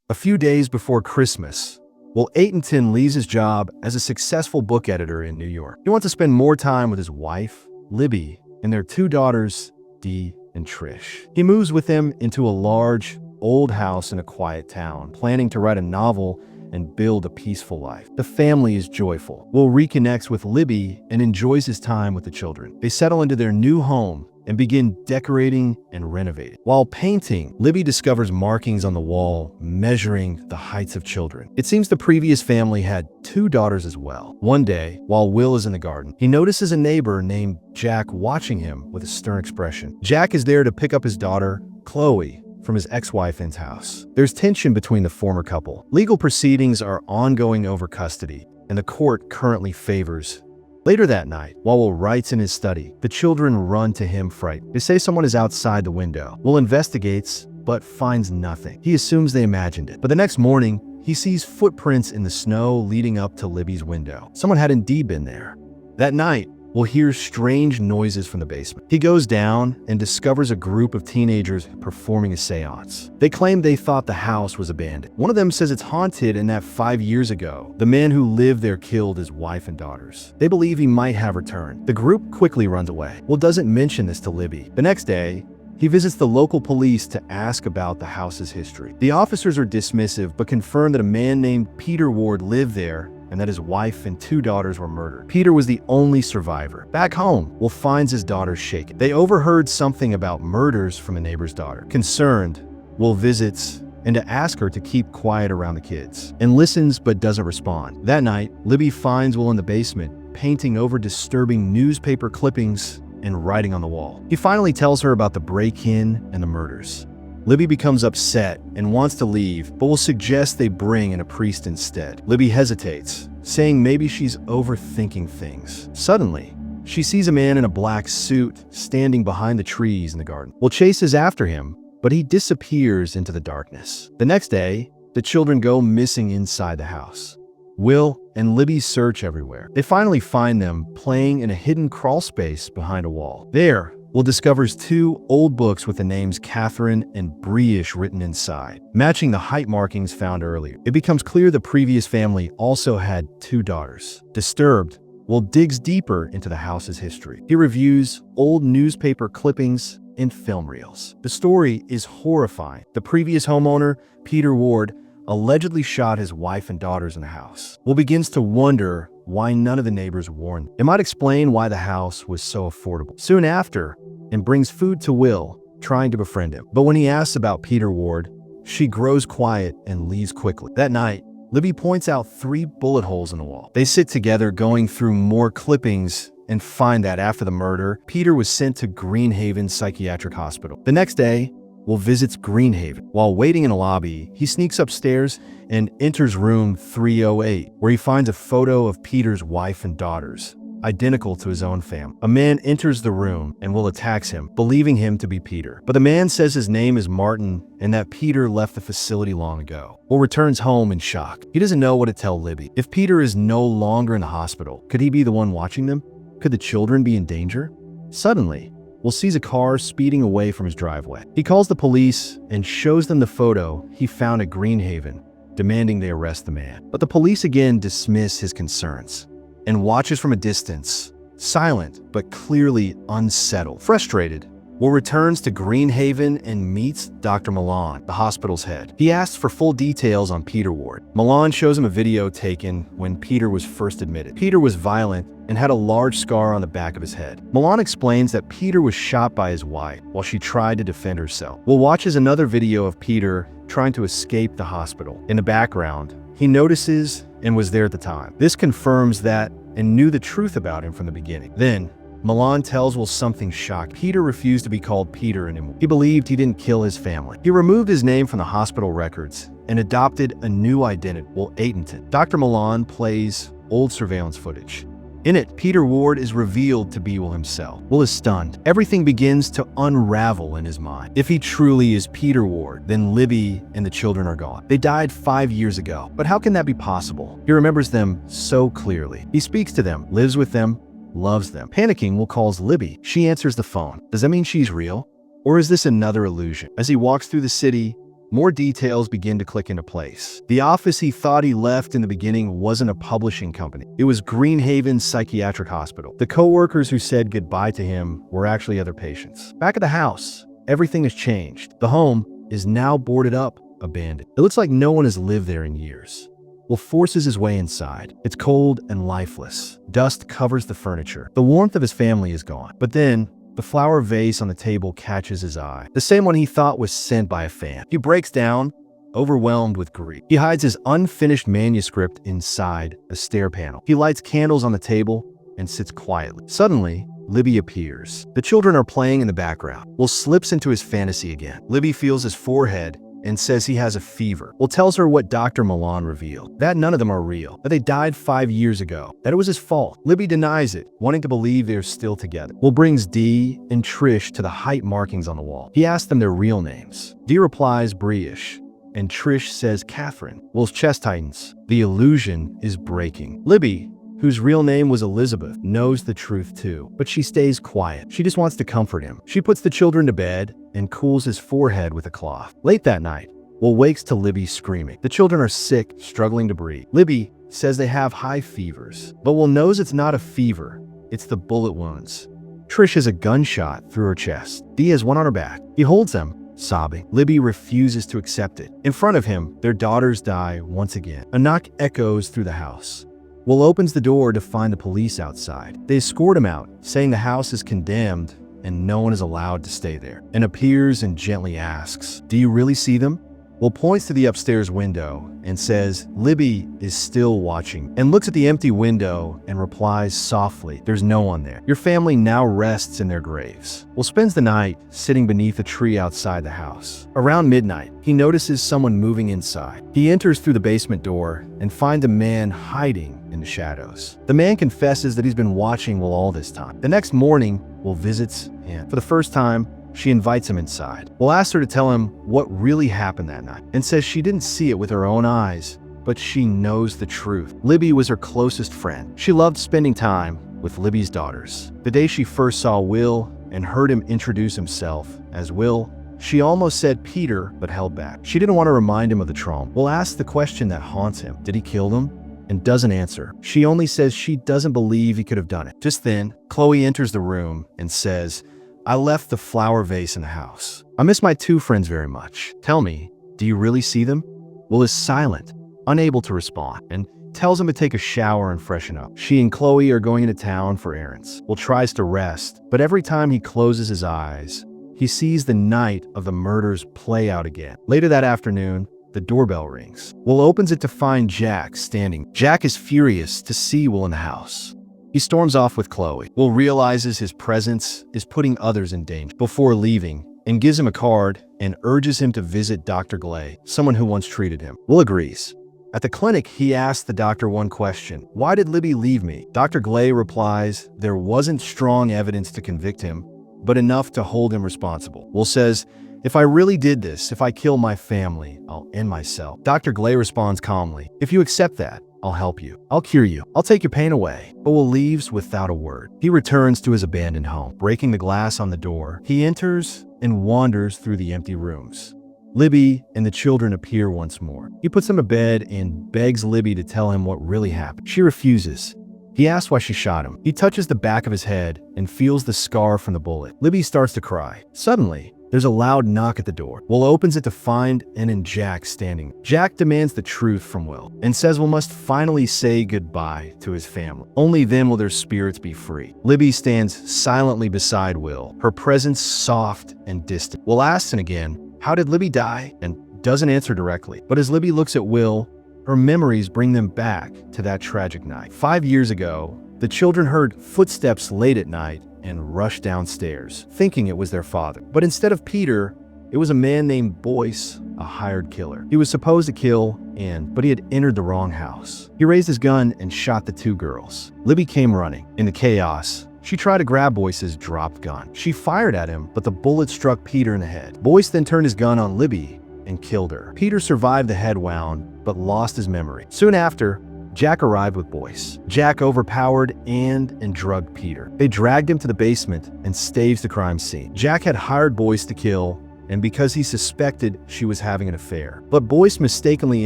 A few days before Christmas, Will Aitonton leaves his job as a successful book editor in New York. He wants to spend more time with his wife, Libby, and their two daughters, Dee and Trish. He moves with them into a large, old house in a quiet town, planning to write a novel and build a peaceful life. The family is joyful. Will reconnects with Libby and enjoys his time with the children. They settle into their new home and begin decorating and renovating. While painting, Libby discovers markings on the wall measuring the heights of children. It seems the previous family had two daughters as well. One day, while Will is in the garden, he notices a neighbor named Jack watching him with a stern expression. Jack is there to pick up his daughter, Chloe, from his ex-wife's house. There's tension between the former couple. Legal proceedings are ongoing over custody, and the court currently favors. Later that night, while Will writes in his study, the children run to him frightened. They say someone is outside the window. Will investigates, but finds nothing. He assumes they imagined it. But the next morning, he sees footprints in the snow leading up to Libby's window. Someone had indeed been there. That night, Will hears strange noises from the basement. He goes down and discovers a group of teenagers performing a seance. They claim they thought the house was abandoned. One of them says it's haunted and that 5 years ago, the man who lived there killed his wife and daughters. They believe he might have returned. The group quickly runs away. Will doesn't mention this to Libby. The next day, he visits the local police to ask about the house's history. The officers are dismissive but confirm that a man named Peter Ward lived there and that his wife and two daughters were murdered. Peter was the only survivor. Back home, Will finds his daughters shaken. They overheard something about murders from a neighbor's daughter. Concerned, Will visits and to ask her to keep quiet around the kids, and listens but doesn't respond. That night, Libby finds Will in the basement, painting over disturbing newspaper clippings and writing on the wall. He finally tells her about the break-in and the murders. Libby becomes upset and wants to leave, but will suggest they bring in a priest instead. Libby hesitates, saying maybe she's overthinking things. Suddenly, she sees a man in a black suit standing behind the trees in the garden. Will chases after him, but he disappears into the darkness. The next day, the children go missing inside the house. Will and Libby search everywhere. They finally find them playing in a hidden crawl space behind a wall. There, Will discovers two old books with the names Catherine and Briesh written inside, matching the height markings found earlier. It becomes clear the previous family also had two daughters. Disturbed, Will digs deeper into the house's history. He reviews old newspaper clippings and film reels. The story is horrifying. The previous homeowner, Peter Ward, allegedly shot his wife and daughters in the house. Will begins to wonder why none of the neighbors warned. It might explain why the house was so affordable. Soon after, and brings food to Will, trying to befriend him. But when he asks about Peter Ward, she grows quiet and leaves quickly. That night, Libby points out 3 bullet holes in the wall. They sit together going through more clippings and find that after the murder, Peter was sent to Greenhaven Psychiatric Hospital. The next day, Will visits Greenhaven. While waiting in a lobby, he sneaks upstairs and enters room 308, where he finds a photo of Peter's wife and daughters, identical to his own family. A man enters the room and Will attacks him, believing him to be Peter. But the man says his name is Martin and that Peter left the facility long ago. Will returns home in shock. He doesn't know what to tell Libby. If Peter is no longer in the hospital, could he be the one watching them? Could the children be in danger? Suddenly, Will sees a car speeding away from his driveway. He calls the police and shows them the photo he found at Greenhaven, demanding they arrest the man. But the police again dismiss his concerns and watches from a distance, silent but clearly unsettled. Frustrated, Will returns to Greenhaven and meets Dr. Milan, the hospital's head. He asks for full details on Peter Ward. Milan shows him a video taken when Peter was first admitted. Peter was violent and had a large scar on the back of his head. Milan explains that Peter was shot by his wife while she tried to defend herself. Will watches another video of Peter trying to escape the hospital. In the background, he notices and was there at the time. This confirms that and knew the truth about him from the beginning. Then, Milan tells Will something shocking. Peter refused to be called Peter anymore. He believed he didn't kill his family. He removed his name from the hospital records and adopted a new identity, Will Aitonton. Dr. Milan plays old surveillance footage. In it, Peter Ward is revealed to be Will himself. Will is stunned. Everything begins to unravel in his mind. If he truly is Peter Ward, then Libby and the children are gone. They died 5 years ago. But how can that be possible? He remembers them so clearly. He speaks to them, lives with them, loves them. Panicking, Will calls Libby. She answers the phone. Does that mean she's real? Or is this another illusion? As he walks through the city, more details begin to click into place. The office he thought he left in the beginning wasn't a publishing company. It was Greenhaven Psychiatric Hospital. The co-workers who said goodbye to him were actually other patients. Back at the house, everything has changed. The home is now boarded up, abandoned. It looks like no one has lived there in years. Will forces his way inside. It's cold and lifeless. Dust covers the furniture. The warmth of his family is gone. But then, the flower vase on the table catches his eye. The same one he thought was sent by a fan. He breaks down, overwhelmed with grief. He hides his unfinished manuscript inside a stair panel. He lights candles on the table and sits quietly. Suddenly, Libby appears. The children are playing in the background. Will slips into his fantasy again. Libby feels his forehead and says he has a fever. Will tells her what Dr. Milan revealed, that none of them are real, that they died 5 years ago, that it was his fault. Libby denies it, wanting to believe they're still together. Will brings Dee and Trish to the height markings on the wall. He asks them their real names. Dee replies British, and Trish says Catherine. Will's chest tightens. The illusion is breaking. Libby, whose real name was Elizabeth, knows the truth too, but she stays quiet. She just wants to comfort him. She puts the children to bed and cools his forehead with a cloth. Late that night, Will wakes to Libby screaming. The children are sick, struggling to breathe. Libby says they have high fevers, but Will knows it's not a fever, it's the bullet wounds. Trish has a gunshot through her chest. Dee has one on her back. He holds them, sobbing. Libby refuses to accept it. In front of him, their daughters die once again. A knock echoes through the house. Will opens the door to find the police outside. They escort him out, saying the house is condemned and no one is allowed to stay there, and appears and gently asks, "Do you really see them?" Will points to the upstairs window and says, "Libby is still watching," and looks at the empty window and replies softly, "There's no one there. Your family now rests in their graves." Will spends the night sitting beneath a tree outside the house. Around midnight, he notices someone moving inside. He enters through the basement door and finds a man hiding in the shadows. The man confesses that he's been watching Will all this time. The next morning, Will visits him. For the first time, she invites him inside. Will asks her to tell him what really happened that night and says she didn't see it with her own eyes, but she knows the truth. Libby was her closest friend. She loved spending time with Libby's daughters. The day she first saw Will and heard him introduce himself as Will, she almost said Peter, but held back. She didn't want to remind him of the trauma. Will asks the question that haunts him. Did he kill them? And doesn't answer. She only says she doesn't believe he could have done it. Just then, Chloe enters the room and says, "I left the flower vase in the house. I miss my two friends very much. Tell me, do you really see them?" Will is silent, unable to respond, and tells him to take a shower and freshen up. She and Chloe are going into town for errands. Will tries to rest, but every time he closes his eyes, he sees the night of the murders play out again. Later that afternoon, the doorbell rings. Will opens it to find Jack standing. Jack is furious to see Will in the house. He storms off with Chloe. Will realizes his presence is putting others in danger before leaving and gives him a card and urges him to visit Dr. Glay, someone who once treated him. Will agrees. At the clinic, he asks the doctor one question: "Why did Libby leave me?" Dr. Glay replies there wasn't strong evidence to convict him, but enough to hold him responsible. Will says, "If I really did this, if I kill my family, I'll end myself." Dr. Glay responds calmly, "If you accept that, I'll help you. I'll cure you. I'll take your pain away." But Will leaves without a word. He returns to his abandoned home. Breaking the glass on the door, he enters and wanders through the empty rooms. Libby and the children appear once more. He puts them to bed and begs Libby to tell him what really happened. She refuses. He asks why she shot him. He touches the back of his head and feels the scar from the bullet. Libby starts to cry. Suddenly, there's a loud knock at the door. Will opens it to find N and Jack standing. Jack demands the truth from Will and says Will must finally say goodbye to his family. Only then will their spirits be free. Libby stands silently beside Will, her presence soft and distant. Will asks him again, "How did Libby die?" and doesn't answer directly. But as Libby looks at Will, her memories bring them back to that tragic night. 5 years ago, the children heard footsteps late at night and rushed downstairs, thinking it was their father. But instead of Peter, it was a man named Boyce, a hired killer. He was supposed to kill Anne, but he had entered the wrong house. He raised his gun and shot the two girls. Libby came running. In the chaos, she tried to grab Boyce's dropped gun. She fired at him, but the bullet struck Peter in the head. Boyce then turned his gun on Libby and killed her. Peter survived the head wound, but lost his memory. Soon after, Jack arrived with Boyce. Jack overpowered and drugged Peter. They dragged him to the basement and staged the crime scene. Jack had hired Boyce to kill and because he suspected she was having an affair. But Boyce mistakenly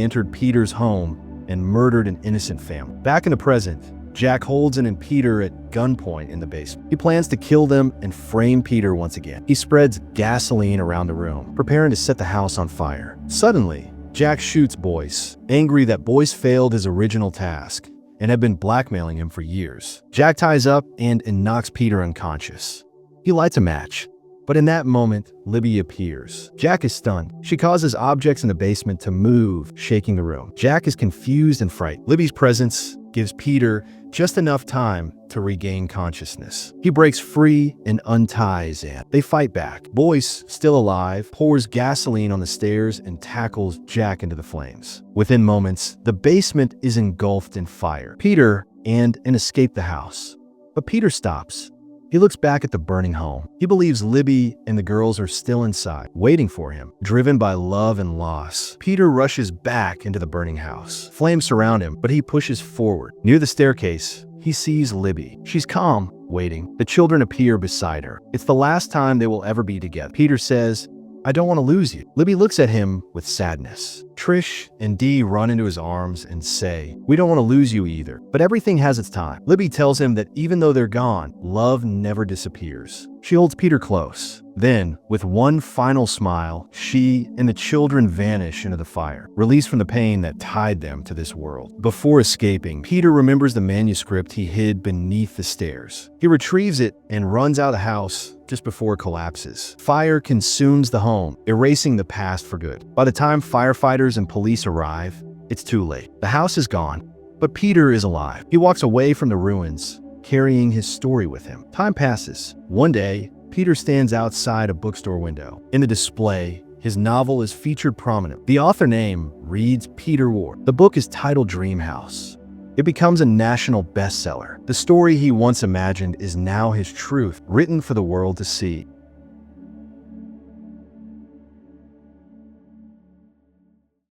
entered Peter's home and murdered an innocent family. Back in the present, Jack holds in Peter at gunpoint in the basement. He plans to kill them and frame Peter once again. He spreads gasoline around the room, preparing to set the house on fire. Suddenly, Jack shoots Boyce, angry that Boyce failed his original task and had been blackmailing him for years. Jack ties up and knocks Peter unconscious. He lights a match, but in that moment, Libby appears. Jack is stunned. She causes objects in the basement to move, shaking the room. Jack is confused and frightened. Libby's presence gives Peter just enough time to regain consciousness. He breaks free and unties Anne. They fight back. Boyce, still alive, pours gasoline on the stairs and tackles Jack into the flames. Within moments, the basement is engulfed in fire. Peter and escape the house. But Peter stops. He looks back at the burning home. He believes Libby and the girls are still inside, waiting for him. Driven by love and loss, Peter rushes back into the burning house. Flames surround him, but he pushes forward. Near the staircase, he sees Libby. She's calm, waiting. The children appear beside her. It's the last time they will ever be together. Peter says, "I don't want to lose you." Libby looks at him with sadness. Trish and Dee run into his arms and say, "We don't want to lose you either." But everything has its time. Libby tells him that even though they're gone, love never disappears. She holds Peter close. Then, with one final smile, she and the children vanish into the fire, released from the pain that tied them to this world. Before escaping, Peter remembers the manuscript he hid beneath the stairs. He retrieves it and runs out of the house just before it collapses. Fire consumes the home, erasing the past for good. By the time firefighters and police arrive, it's too late. The house is gone, but Peter is alive. He walks away from the ruins, carrying his story with him. Time passes. One day, Peter stands outside a bookstore window. In the display, his novel is featured prominently. The author name reads Peter Ward. The book is titled Dream House. It becomes a national bestseller. The story he once imagined is now his truth, written for the world to see.